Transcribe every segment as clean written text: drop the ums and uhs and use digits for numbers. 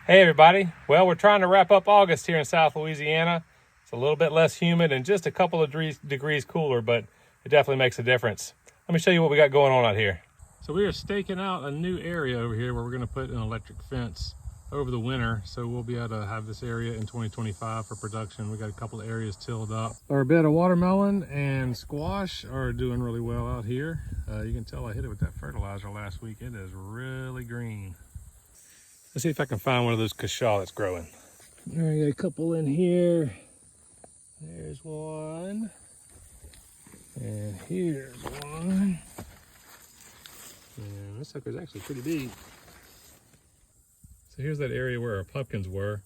Hey everybody, well we're trying to wrap up August here in South Louisiana. It's a little bit less humid and just a couple of degrees cooler, but it definitely makes a difference. Let me show you what we got going on out here. So we are staking out a new area over here where we're going to put an electric fence over the winter, so we'll be able to have this area in 2025 for production. We got a couple of areas tilled up. Our bed of watermelon and squash are doing really well out here. You can tell I hit it with that fertilizer last week. It is really green. Let's see if I can find one of those cushaw that's growing. All right, got a couple in here. There's one. And here's one. And this sucker's actually pretty big. So here's that area where our pumpkins were.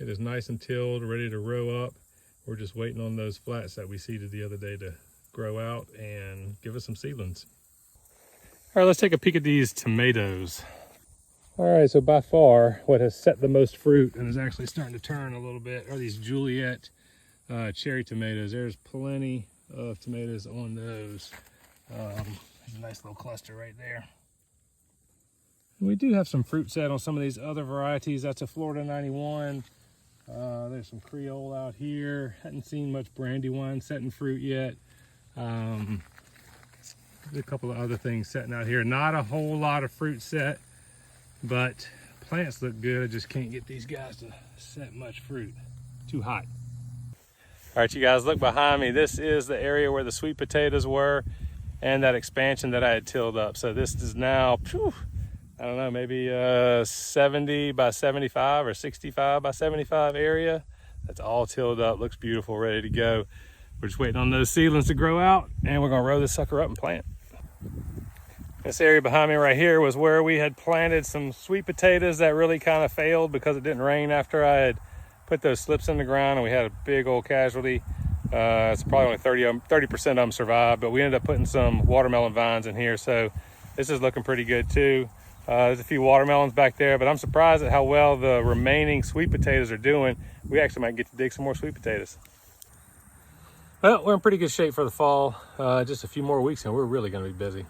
It is nice and tilled, ready to row up. We're just waiting on those flats that we seeded the other day to grow out and give us some seedlings. All right, let's take a peek at these tomatoes. All right, so by far what has set the most fruit and is actually starting to turn a little bit are these Juliet cherry tomatoes. There's plenty of tomatoes on those. There's a nice little cluster right there. And we do have some fruit set on some of these other varieties. That's a Florida 91. There's some Creole out here. Hadn't seen much Brandywine setting fruit yet. There's a couple of other things setting out here. Not a whole lot of fruit set, but plants look good. I just can't get these guys to set much fruit. Too hot. All right, you guys, look behind me. This is the area where the sweet potatoes were and that expansion that I had tilled up. So this is now, I don't know, maybe 70 by 75 or 65 by 75 area. That's all tilled up, looks beautiful, ready to go. We're just waiting on those seedlings to grow out, and we're gonna row this sucker up and plant. This area behind me right here was where we had planted some sweet potatoes that really kind of failed because it didn't rain after I had put those slips in the ground, and we had a big old casualty. It's probably only 30% of them survived, but we ended up putting some watermelon vines in here, so this is looking pretty good too. There's a few watermelons back there, but I'm surprised at how well the remaining sweet potatoes are doing. We actually might get to dig some more sweet potatoes. Well, we're in pretty good shape for the fall. Just a few more weeks and we're really gonna be busy.